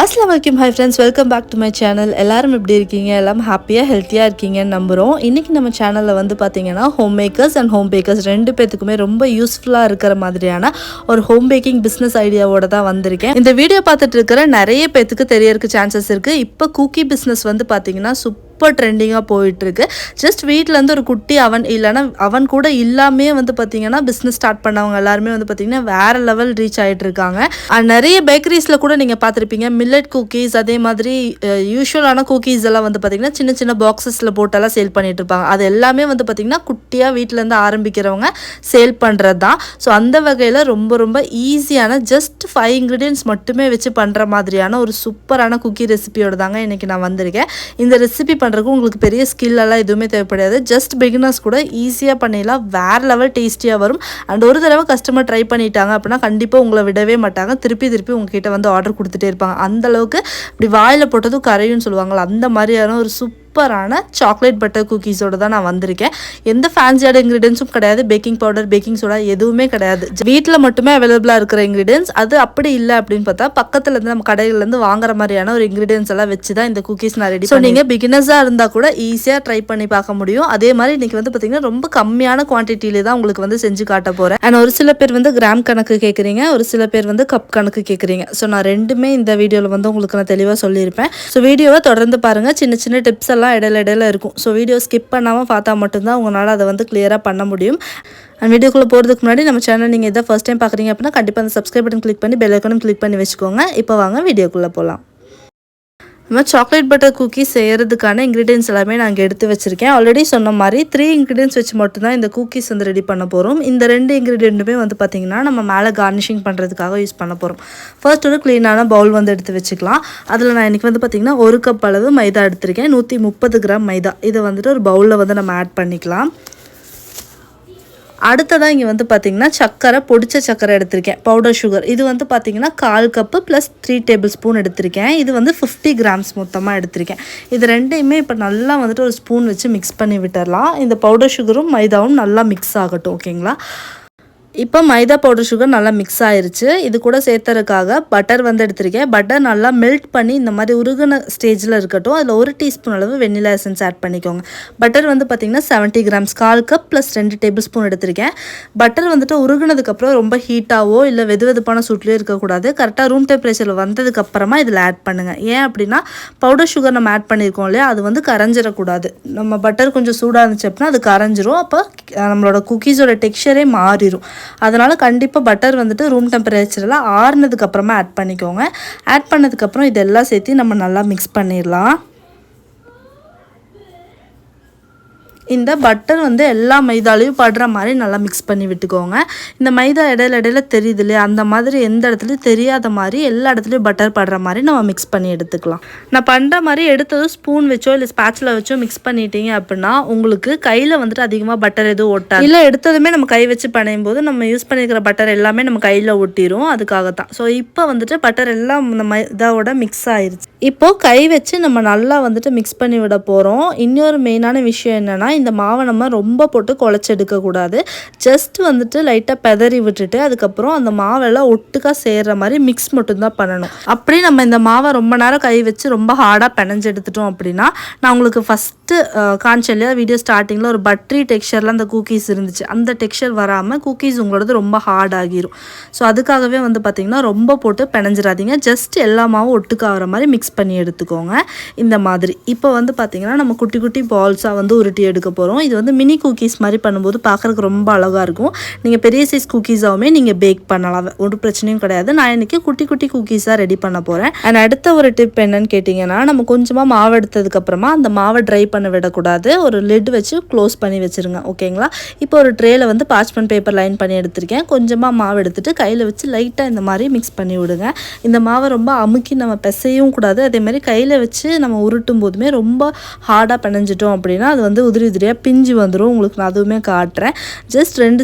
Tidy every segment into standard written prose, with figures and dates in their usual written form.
Assalamualaikum, hi friends, welcome back to my channel. எல்லாரும் எப்படி இருக்கீங்க? எல்லாம் ஹாப்பியா ஹெல்த்தியா இருக்கீங்கன்னு நம்புறோம். இன்னைக்கு நம்ம சேனல்ல வந்து பாத்தீங்கன்னா home makers and home bakers ரெண்டு பேத்துக்குமே ரொம்ப யூஸ்ஃபுல்லா இருக்கிற மாதிரியான ஒரு ஹோம் பேக்கிங் பிசினஸ் ஐடியாவோட தான் வந்திருக்கேன். இந்த வீடியோ பார்த்துட்டு இருக்கிற நிறைய பேத்துக்கு தெரியறதுக்கு சான்சஸ் இருக்கு. இப்போ குக்கி பிசினஸ் வந்து பாத்தீங்கன்னா சூப்பர் ட்ரெண்டிங்காக போயிட்டுருக்கு. ஜஸ்ட் வீட்டிலேருந்து ஒரு குட்டி அவன் இல்லைனா அவன் கூட இல்லாமே வந்து பார்த்திங்கன்னா பிஸ்னஸ் ஸ்டார்ட் பண்ணவங்க எல்லாருமே வந்து பார்த்திங்கன்னா வேறு லெவல் ரீச் ஆகிட்டு இருக்காங்க. நிறைய பேக்கரிஸில் கூட நீங்கள் பார்த்துருப்பீங்க மில்லட் குக்கீஸ், அதே மாதிரி யூஸ்வலான குக்கீஸ் எல்லாம் வந்து பார்த்திங்கன்னா சின்ன சின்ன பாக்ஸஸில் போட்டெல்லாம் சேல் பண்ணிட்டு இருப்பாங்க. அது எல்லாமே வந்து பார்த்திங்கன்னா குட்டியாக வீட்டிலேருந்து ஆரம்பிக்கிறவங்க சேல் பண்ணுறது தான். ஸோ அந்த வகையில் ரொம்ப ரொம்ப ஈஸியான ஜஸ்ட் 5 இன்க்ரீடியன்ட்ஸ் மட்டுமே வச்சு பண்ணுற மாதிரியான ஒரு சூப்பரான குக்கி ரெசிபியோட தாங்க இன்றைக்கி நான் வந்திருக்கேன். இந்த ரெசிபி உங்களுக்கு பெரிய ஸ்கில் எல்லாம் எதுவுமே தேவைப்படாது. ஜஸ்ட் பிகினர்ஸ் கூட ஈஸியாக பண்ணிடலாம். வேறு லெவல் டேஸ்டியாக வரும். அண்ட் ஒரு தடவை கஸ்டமர் ட்ரை பண்ணிட்டாங்க அப்படின்னா கண்டிப்பாக உங்களை விடவே மாட்டாங்க. திருப்பி உங்ககிட்ட வந்து ஆர்டர் கொடுத்துட்டே இருப்பாங்க. அந்தளவுக்கு இப்படி வாயில் போட்டதும் கரையும்னு சொல்லுவாங்களா, அந்த மாதிரியான ஒரு சூப்பரான சாக்லேட் பட்டர் குக்கீஸோட தான் நான் வந்திருக்கேன். எந்த ஃபேன்சியான இன்க்ரீடியன்ஸும் கிடையாது. பேக்கிங் பவுடர், பேக்கிங் சோடா எதுவுமே கிடையாது. வீட்டில் மட்டுமே அவைலபிளாக இருக்கிற இன்க்ரீடியன்ஸ். அது அப்படி இல்லை அப்படின்னு பார்த்தா பக்கத்தில் இருந்து நம்ம கடையிலேருந்து வாங்குற மாதிரியான ஒரு இன்க்ரீடியன்ஸ் எல்லாம் வச்சு தான் இந்த குக்கீஸ் நான் ரெடி. ஸோ நீங்கள் பிகினர்ஸாக இருந்தால் கூட ஈஸியாக ட்ரை பண்ணி பார்க்க முடியும். அதே மாதிரி இன்றைக்கி வந்து பார்த்திங்கன்னா ரொம்ப கம்மியான குவான்டிட்டியில தான் உங்களுக்கு வந்து செஞ்சு காட்ட போகிறேன். அண்ட் ஒரு சில பேர் வந்து கிராம் கணக்கு கேட்குறீங்க, ஒரு சில பேர் வந்து கப் கணக்கு கேட்குறீங்க. ஸோ நான் ரெண்டுமே இந்த வீடியோவில் வந்து உங்களுக்கு நான் தெளிவாக சொல்லியிருப்பேன். ஸோ வீடியோவை தொடர்ந்து பாருங்கள். சின்ன சின்ன டிப்ஸ் எல்லாம் இடையில இருக்கும். ஸோ வீடியோ ஸ்கிப் பண்ணாமல் பார்த்தா மட்டும்தான் உங்களால் அதை வந்து கிளியராக பண்ண முடியும். அண்ட் வீடியோக்குள்ளே போகிறதுக்கு முன்னாடி நம்ம சேனல் நீங்கள் எதாவது ஃபர்ஸ்ட் டைம் பார்க்குறீங்க அப்படின்னா கண்டிப்பாக அந்த சப்ஸ்கிரைப் பட்டன் கிளிக் பண்ணி பெல் ஐக்கானும் கிளிக் பண்ணி வச்சுக்கோங்க. இப்போ வாங்க வீடியோக்குள்ளே போகலாம். நம்ம சாக்லேட் பட்டர் குக்கி செய்கிறதுக்கான இன்க்ரீடியன்ஸ் எல்லாமே நான் இங்கே எடுத்து வச்சுருக்கேன். ஆல்ரெடி சொன்ன மாதிரி 3 இன்க்ரீடியன்ஸ் வச்சு மட்டும்தான் இந்த குக்கீஸ் வந்து ரெடி பண்ண போகிறோம். இந்த 2 இன்க்ரீடியண்ட்டுமே வந்து பார்த்திங்கன்னா நம்ம மேலே கார்னிஷிங் பண்ணுறதுக்காக யூஸ் பண்ண போகிறோம். ஃபர்ஸ்ட் ஒரு க்ளீனான பவுல் வந்து எடுத்து வச்சுக்கலாம். அதில் நான் இன்றைக்கி வந்து பார்த்திங்கன்னா 1 கப் அளவு மைதா எடுத்திருக்கேன். 130 கிராம் மைதா. இதை வந்துட்டு ஒரு பவுலில் வந்து நம்ம ஆட் பண்ணிக்கலாம். அடுத்ததாக இங்கே வந்து பார்த்திங்கன்னா சர்க்கரை, பொடிச்ச சர்க்கரை எடுத்திருக்கேன். பவுடர் சுகர் இது வந்து பார்த்திங்கன்னா 1/4 கப்பு ப்ளஸ் 3 டேபிள் ஸ்பூன் எடுத்திருக்கேன். இது வந்து 50 கிராம்ஸ் மொத்தமாக எடுத்திருக்கேன். இது ரெண்டையுமே இப்போ நல்லா வந்துட்டு ஒரு ஸ்பூன் வச்சு மிக்ஸ் பண்ணி விட்டுடலாம். இந்த பவுடர் சுகரும் மைதாவும் நல்லா மிக்ஸ் ஆகட்டும். ஓகேங்களா? இப்போ மைதா பவுடர் சுகர் நல்லா மிக்ஸ் ஆயிருச்சு. இது கூட சேர்த்துறதுக்காக பட்டர் வந்து எடுத்திருக்கேன். பட்டர் நல்லா மெல்ட் பண்ணி இந்த மாதிரி உருகின ஸ்டேஜில் இருக்கட்டும். அதில் 1 டீஸ்பூன் அளவு வெண்ணிலா எசன்ஸ் ஆட் பண்ணிக்கோங்க. பட்டர் வந்து பார்த்திங்கன்னா 70 grams, 1/4 cup plus 2 table spoon எடுத்திருக்கேன். பட்டர் வந்துட்டு உருகினதுக்கப்புறம் ரொம்ப ஹீட்டாவோ இல்லை வெதுவெதுப்பான சூட்லேயோ இருக்கக்கூடாது. கரெக்டாக ரூம் டெம்பரேச்சரில் வந்ததுக்கப்புறமா இதில் ஆட் பண்ணுங்கள். ஏன் அப்படின்னா பவுடர் சுகர் நம்ம ஆட் பண்ணியிருக்கோம் இல்லையா, அது வந்து கரைஞ்சிடக்கூடாது. நம்ம பட்டர் கொஞ்சம் சூடாக இருந்துச்சு அப்படின்னா அது கரைஞ்சிரும். அப்போ நம்மளோட குக்கீஸோட டெக்ஸ்சரே மாறிடும். அதனால் கண்டிப்பாக பட்டர் வந்துட்டு ரூம் டெம்பரேச்சரில் ஆறுனதுக்கப்புறமா ஆட் பண்ணிக்கோங்க. ஆட் பண்ணதுக்கப்புறம் இதெல்லாம் சேர்த்து நம்ம நல்லா மிக்ஸ் பண்ணிடலாம். இந்த பட்டர் வந்து எல்லா மைதாலையும் படுற மாதிரி நல்லா மிக்ஸ் பண்ணி விட்டுக்கோங்க. இந்த மைதா இடையில தெரியுது இல்லையா, அந்த மாதிரி எந்த இடத்துலையும் தெரியாத மாதிரி எல்லா இடத்துலையும் பட்டர் படுற மாதிரி நம்ம மிக்ஸ் பண்ணி எடுத்துக்கலாம். நான் பண்ணுற மாதிரி எடுத்ததும் ஸ்பூன் வச்சோ இல்லை ஸ்பேட்சில் வச்சோ மிக்ஸ் பண்ணிட்டீங்க அப்படின்னா உங்களுக்கு கையில் வந்துட்டு அதிகமாக பட்டர் எதுவும் ஒட்டாது. இல்லை எடுத்ததுமே நம்ம கை வச்சு பண்ணும் போது நம்ம யூஸ் பண்ணியிருக்கிற பட்டர் எல்லாமே நம்ம கையில் ஒட்டிடும். அதுக்காகத்தான். ஸோ இப்போ வந்துட்டு பட்டர் எல்லாம் இந்த மைதாவோட மிக்ஸ் ஆயிடுச்சு. இப்போது கை வச்சு நம்ம நல்லா வந்துட்டு மிக்ஸ் பண்ணி விட போகிறோம். இன்னொரு மெயினான விஷயம் என்னென்னா, இந்த மாவை நம்ம ரொம்ப போட்டு குழச்சி எடுக்கக்கூடாது. ஜஸ்ட் வந்துட்டு லைட்டாக பெதறி விட்டுட்டு அதுக்கப்புறம் அந்த மாவெல்லாம் ஒட்டுக்காக சேர்கிற மாதிரி மிக்ஸ் மட்டும்தான் பண்ணணும். அப்படி நம்ம இந்த மாவை ரொம்ப நேரம் கை வச்சு ரொம்ப ஹார்டாக பிணைஞ்சு எடுத்துட்டோம் அப்படின்னா, நான் உங்களுக்கு ஃபஸ்ட்டு காமிச்சேன் இல்லையா வீடியோ ஸ்டார்டிங்கில் ஒரு பட்ரி டெக்ஸ்சரில் அந்த குக்கீஸ் இருந்துச்சு. அந்த டெக்ஸ்சர் வராமல் குக்கீஸ் உங்களோடது ரொம்ப ஹார்ட் ஆகிரும். ஸோ அதுக்காகவே வந்து பார்த்திங்கன்னா ரொம்ப போட்டு பிணைஞ்சிடாதீங்க. ஜஸ்ட் எல்லா மாவும் ஒட்டுக்காகிற மாதிரி மிக்ஸ் பண்ணி எடுத்துக்கோங்க. இந்த மாதிரி இப்போ வந்து பார்த்திங்கன்னா நம்ம குட்டி குட்டி பால்ஸாக வந்து உருட்டி எடுக்க போகிறோம். இது வந்து மினி குக்கீஸ் மாதிரி பண்ணும்போது பார்க்குறதுக்கு ரொம்ப அழகாக இருக்கும். நீங்கள் பெரிய சைஸ் குக்கீஸாகவுமே நீங்கள் பேக் பண்ணலாம். ஒரு பிரச்சனையும் கிடையாது. நான் இன்றைக்கி குட்டி குட்டி குக்கீஸாக ரெடி பண்ண போகிறேன். அண்ட் அடுத்த ஒரு டிப் என்னன்னு கேட்டிங்கன்னா, நம்ம கொஞ்சமாக மாவு எடுத்ததுக்கப்புறமா அந்த மாவை ட்ரை பண்ண விடக்கூடாது. ஒரு லிட் வச்சு க்ளோஸ் பண்ணி வச்சுருங்க. ஓகேங்களா? இப்போ ஒரு ட்ரேயில் வந்து பார்ச்மெண்ட் பேப்பர் லைன் பண்ணி எடுத்திருக்கேன். கொஞ்சமாக மாவு எடுத்துகிட்டு கையில் வச்சு லைட்டாக இந்த மாதிரி மிக்ஸ் பண்ணி விடுங்க. இந்த மாவை ரொம்ப அமுக்கி நம்ம பிசையவும் கூடாது. அதே மாதிரி கையில் வச்சு நம்ம உருட்டும் போதுமே ரொம்ப ஹார்டாக பிணைஞ்சிட்டோம் அப்படின்னா அது வந்து உதிரி உதிரியாக பிஞ்சு வந்துடும். உங்களுக்கு நான் அதுவுமே காட்டுறேன். ஜஸ்ட்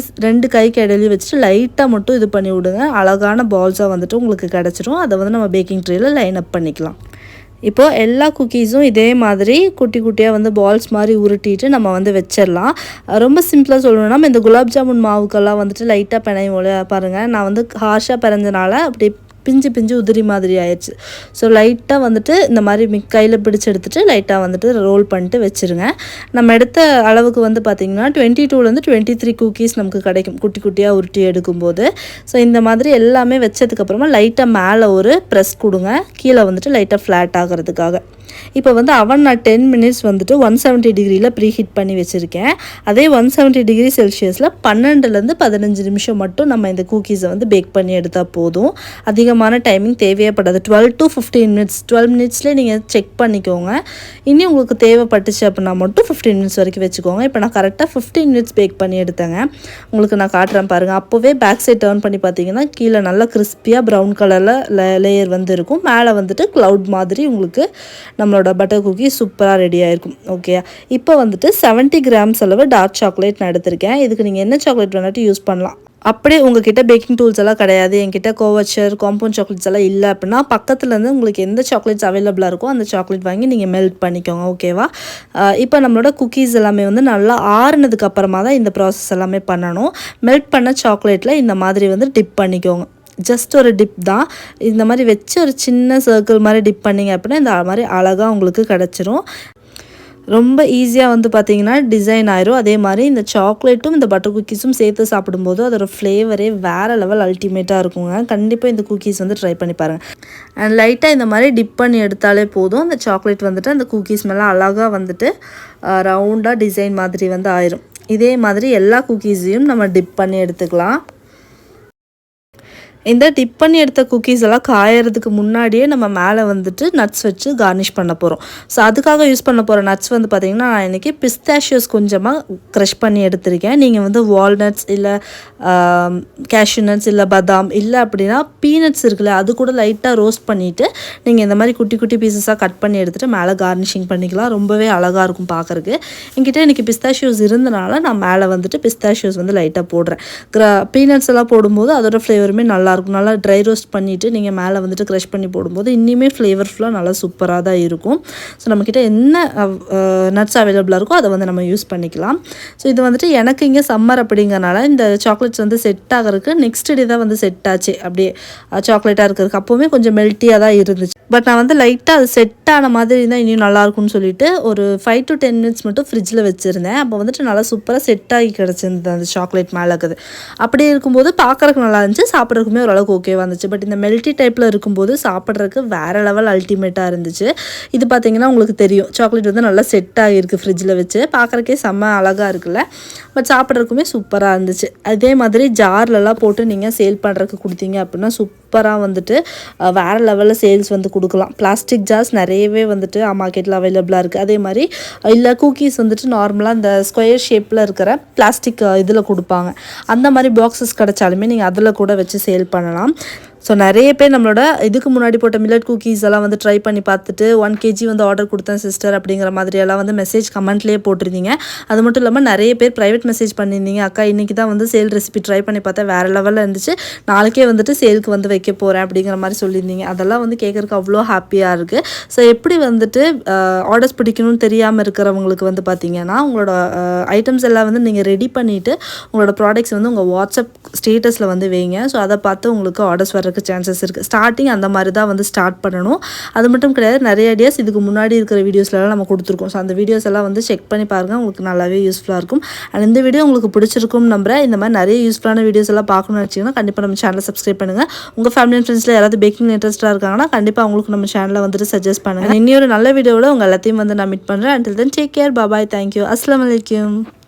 ரெண்டு கைக்கு இடையில வச்சுட்டு லைட்டாக மட்டும் இது பண்ணி விடுங்க. அழகான பால்ஸாக வந்துட்டு உங்களுக்கு கிடச்சிரும். அதை வந்து நம்ம பேக்கிங் ட்ரேயில் லைன் அப் பண்ணிக்கலாம். இப்போது எல்லா குக்கீஸும் இதே மாதிரி குட்டி குட்டியாக வந்து பால்ஸ் மாதிரி உருட்டிட்டு நம்ம வந்து வச்சிடலாம். ரொம்ப சிம்பிளாக சொல்லணும்னா இந்த குலாப் ஜாமுன் மாவுக்கெல்லாம் வந்துட்டு லைட்டாக பிணையும் பாருங்கள். நான் வந்து ஹார்ஷாக பிணைஞ்சனால அப்படி பிஞ்சு பிஞ்சு உதிரி மாதிரி ஆயிடுச்சு. ஸோ லைட்டாக வந்துட்டு இந்த மாதிரி கையில் பிடிச்சி எடுத்துகிட்டு லைட்டாக வந்துட்டு ரோல் பண்ணிட்டு வச்சுருங்க. நம்ம எடுத்த அளவுக்கு வந்து பார்த்திங்கன்னா 22லேருந்து 23 குக்கீஸ் நமக்கு கிடைக்கும் குட்டி குட்டியாக உருட்டி எடுக்கும்போது. ஸோ இந்த மாதிரி எல்லாமே வச்சதுக்கப்புறமா லைட்டாக மேலே ஒரு ப்ரெஸ் கொடுங்க, கீழே வந்துட்டு லைட்டாக ஃப்ளாட் ஆகிறதுக்காக. இப்போ வந்து அவன் நான் 10 மினிட்ஸ் வந்துட்டு 170 டிகிரியில் ப்ரீ ஹீட் பண்ணி வச்சுருக்கேன். அதே 170 டிகிரி செல்சியஸில் 12லேருந்து 15 நிமிஷம் மட்டும் நம்ம இந்த குக்கீஸை வந்து பேக் பண்ணி எடுத்தால் போதும். அதிகமான டைமிங் தேவைப்படாது. 12 to 15 மினிட்ஸ் 12 மினிட்ஸ்லேயே நீங்கள் செக் பண்ணிக்கோங்க. இனி உங்களுக்கு தேவைப்பட்டுச்சு அப்படின்னா மட்டும் 15 மினிட்ஸ் வரைக்கும் வச்சுக்கோங்க. இப்போ நான் கரெக்டாக 15 மினிட்ஸ் பேக் பண்ணி எடுத்தேங்க. உங்களுக்கு நான் காட்டுறேன் பாருங்கள். அப்போவே பேக் சைட் டர்ன் பண்ணி பார்த்தீங்கன்னா கீழே நல்லா கிறிஸ்பியாக ப்ரௌன் கலரில் லேயர் வந்து இருக்கும். மேலே வந்துட்டு க்ளவுட் மாதிரி உங்களுக்கு நம்மளோட பட்டர் குக்கி சூப்பராக ரெடி ஆகிருக்கும். ஓகே, இப்போ வந்துட்டு 70 கிராம்ஸ் அளவு டார்க் சாக்லேட் நான் எடுத்திருக்கேன். இதுக்கு நீங்கள் என்ன சாக்லேட் வேணாலும் யூஸ் பண்ணலாம். அப்படியே உங்ககிட்ட பேக்கிங் டூல்ஸ் எல்லாம் கிடையாது, என்கிட்ட கோவச்சர் காம்பவுண்ட் சாக்லேட்ஸ் எல்லாம் இல்லை அப்படின்னா பக்கத்துலேருந்து உங்களுக்கு எந்த சாக்லேட்ஸ் அவைலபிளாக இருக்கோ அந்த சாக்லேட் வாங்கி நீங்கள் மெல்ட் பண்ணிக்கோங்க. ஓகேவா? இப்போ நம்மளோட குக்கீஸ் எல்லாமே வந்து நல்லா ஆறுனதுக்கு அப்புறமா தான் இந்த ப்ராசஸ் எல்லாமே பண்ணணும். மெல்ட் பண்ண சாக்லேட்டில் இந்த மாதிரி வந்து டிப் பண்ணிக்கோங்க. ஜஸ்ட் ஒரு டிப் தான். இந்த மாதிரி வச்சு ஒரு சின்ன சர்க்கிள் மாதிரி டிப் பண்ணிங்க அப்படின்னா இந்த மாதிரி அழகாக உங்களுக்கு கிடச்சிரும். ரொம்ப ஈஸியாக வந்து பார்த்திங்கன்னா டிசைன் ஆயிரும். அதே மாதிரி இந்த சாக்லேட்டும் இந்த பட்டர் குக்கீஸும் சேர்த்து சாப்பிடும்போது அதோட ஃப்ளேவரே வேறு லெவல் அல்டிமேட்டாக இருக்குங்க. கண்டிப்பாக இந்த குக்கீஸ் வந்து ட்ரை பண்ணி பாருங்கள். அண்ட் லைட்டாக இந்த மாதிரி டிப் பண்ணி எடுத்தாலே போதும். அந்த சாக்லேட் வந்துட்டு அந்த குக்கீஸ் மேலே அழகாக வந்துட்டு ரவுண்டாக டிசைன் மாதிரி வந்து ஆயிரும். இதே மாதிரி எல்லா குக்கீஸையும் நம்ம டிப் பண்ணி எடுத்துக்கலாம். இந்த டிப் பண்ணி எடுத்த குக்கீஸ் எல்லாம் காயறதுக்கு முன்னாடியே நம்ம மேலே வந்துட்டு நட்ஸ் வச்சு கார்னிஷ் பண்ண போகிறோம். ஸோ அதுக்காக யூஸ் பண்ண போகிற நட்ஸ் வந்து பார்த்திங்கன்னா நான் இன்றைக்கி பிஸ்தாஷியோஸ் கொஞ்சமாக க்ரஷ் பண்ணி எடுத்திருக்கேன். நீங்கள் வந்து வால்நட்ஸ் இல்லை கேஷ்யூ நட்ஸ் இல்லை பதாம் இல்லை அப்படின்னா பீனட்ஸ் இருக்குல்ல அது கூட லைட்டாக ரோஸ்ட் பண்ணிவிட்டு நீங்கள் இந்த மாதிரி குட்டி குட்டி பீசஸாக கட் பண்ணி எடுத்துகிட்டு மேலே கார்னிஷிங் பண்ணிக்கலாம். ரொம்பவே அழகாக இருக்கும் பார்க்குறக்கு. என்கிட்ட இன்றைக்கி பிஸ்தாஷியோஸ் இருந்தனால நான் மேலே வந்துட்டு பிஸ்தாஷியோஸ் வந்து லைட்டாக போடுறேன். பீனட்ஸ் எல்லாம் போடும்போது அதோட ஃப்ளேவருமே நல்லாயிருக்கும். நல்லா ட்ரை ரோஸ்ட் பண்ணிவிட்டு நீங்கள் மேலே வந்துட்டு க்ரஷ் பண்ணி போடும்போது இன்னுமே ஃப்ளேவர்ஃபுல்லாக நல்லா சூப்பராக தான் இருக்கும். ஸோ நம்மக்கிட்ட என்ன நட்ஸ் அவைலபிளாக இருக்கோ அதை வந்து நம்ம யூஸ் பண்ணிக்கலாம். ஸோ இது வந்துட்டு எனக்கு இங்கே சம்மர் அப்படிங்கிறனால இந்த சாக்லேட்ஸ் வந்து செட் ஆகிறதுக்கு நெக்ஸ்ட் டே தான் வந்து செட் ஆச்சு. அப்படியே சாக்லேட்டாக இருக்கிறதுக்கு அப்போவுமே கொஞ்சம் மெல்ட்டியாக தான் இருந்துச்சு. பட் நான் வந்து லைட்டாக அது செட் ஆன மாதிரி தான் இன்னும் நல்லாயிருக்கும்னு சொல்லிட்டு ஒரு 5 to 10 மினிட்ஸ் மட்டும் ஃப்ரிட்ஜில் வச்சுருந்தேன். அப்போ வந்துட்டு நல்லா சூப்பராக செட் ஆகி கிடச்சிருந்தது அந்த சாக்லேட் மேலே இருக்குது. அப்படி இருக்கும்போது பார்க்குறதுக்கு நல்லா இருந்துச்சு, சாப்பிட்றதுக்குமே ஓரளவுக்கு ஓகேவாக இருந்துச்சு. பட் இந்த மெல்ட்டி டைப்பில் இருக்கும்போது சாப்பிட்றதுக்கு வேறு லெவல் அல்டிமேட்டாக இருந்துச்சு. இது பார்த்திங்கன்னா உங்களுக்கு தெரியும் சாக்லேட் வந்து நல்லா செட் ஆகிருக்கு ஃப்ரிட்ஜில் வச்சு. பார்க்குறக்கே செம்ம அழகாக இருக்குல்ல. பட் சாப்பிட்றதுக்குமே சூப்பராக இருந்துச்சு. அதே மாதிரி ஜார்லலாம் போட்டு நீங்கள் சேல் பண்ணுறதுக்கு கொடுத்தீங்க அப்படின்னா சூப்பராக வந்துட்டு வேறு லெவலில் சேல்ஸ் வந்து கொடுக்கலாம். பிளாஸ்டிக் ஜார்ஸ் நிறையவே வந்துட்டு மார்க்கெட்டில் அவைலபிளாக இருக்குது. அதே மாதிரி இல்லை குக்கீஸ் வந்துட்டு நார்மலாக இந்த ஸ்கொயர் ஷேப்பில் இருக்கிற பிளாஸ்டிக் இதில் கொடுப்பாங்க. அந்த மாதிரி பாக்ஸஸ் கிடச்சாலுமே நீங்கள் அதில் கூட வச்சு சேல் பண்ணலாம். ஸோ நிறைய பேர் நம்மளோட இதுக்கு முன்னாடி போட்ட மில்லட் குக்கீஸ் எல்லாம் வந்து ட்ரை பண்ணி பார்த்துட்டு 1 kg வந்து ஆர்டர் கொடுத்தேன் சிஸ்டர் அப்படிங்கிற மாதிரியெல்லாம் வந்து மெசேஜ் கமெண்ட்லேயே போட்டிருந்தீங்க. அது மட்டும் இல்லாமல் நிறைய பேர் ப்ரைவேட் மெசேஜ் பண்ணியிருந்தீங்க, அக்கா இன்றைக்கி தான் வந்து சேல் ரெசிபி ட்ரை பண்ணி பார்த்தேன் வேறு லெவலில் இருந்துச்சு, நாளைக்கே வந்துட்டு சேலுக்கு வந்து வைக்க போகிறேன் அப்படிங்கிற மாதிரி சொல்லியிருந்தீங்க. அதெல்லாம் வந்து கேட்குறதுக்கு அவ்வளோ ஹாப்பியாக இருக்குது. ஸோ எப்படி வந்துட்டு ஆர்டர்ஸ் பிடிக்கணும்னு தெரியாமல் இருக்கிறவங்களுக்கு வந்து பார்த்திங்கன்னா உங்களோட ஐட்டம்ஸ் எல்லாம் வந்து நீங்கள் ரெடி பண்ணிவிட்டு உங்களோட ப்ராடக்ட்ஸ் வந்து உங்கள் வாட்ஸ்அப் ஸ்டேட்டஸில் வந்து வைங்க. ஸோ அதை பார்த்து உங்களுக்கு ஆர்டர்ஸ் வர சான்சஸ் இருக்குது. ஸ்டார்டிங் அந்த மாதிரி தான் வந்து ஸ்டார்ட் பண்ணணும். அது மட்டும் கிடையாது, நிறைய ஐடியாஸ் இதுக்கு முன்னாடி இருக்கிற வீடியோஸ்லாம் நம்ம கொடுத்துருக்கோம். ஸோ அந்த வீடியோஸ் எல்லாம் வந்து செக் பண்ணி பாருங்கள், உங்களுக்கு நல்லாவே யூஸ்ஃபுல்லாக இருக்கும். அண்ட் இந்த வீடியோ உங்களுக்கு பிடிச்சிருக்கும் நம்புறேன். இந்த மாதிரி நிறைய யூஸ்ஃபுல்லான வீடியோஸ் எல்லாம் பார்க்கணும்னு வச்சிங்கன்னா கண்டிப்பாக நம்ம சேனலை சப்ஸ்கிரைப் பண்ணுங்கள். உங்கள் ஃபேமிலி அண்ட் ஃப்ரெண்ட்ஸில் யாராவது பேக்கிங் இன்ட்ரெஸ்ட்டாக இருக்காங்கன்னா கண்டிப்பாக அவங்களுக்கு நம்ம சேனலை வந்துட்டு சஜஸ்ட் பண்ணுங்கள். இன்னொரு நல்ல வீடியோவில் உங்கள் எல்லாத்தையும் வந்து நான் மீட் பண்ணுறேன். Until then, take care. Bye bye. Thank you. Assalamu alaikum.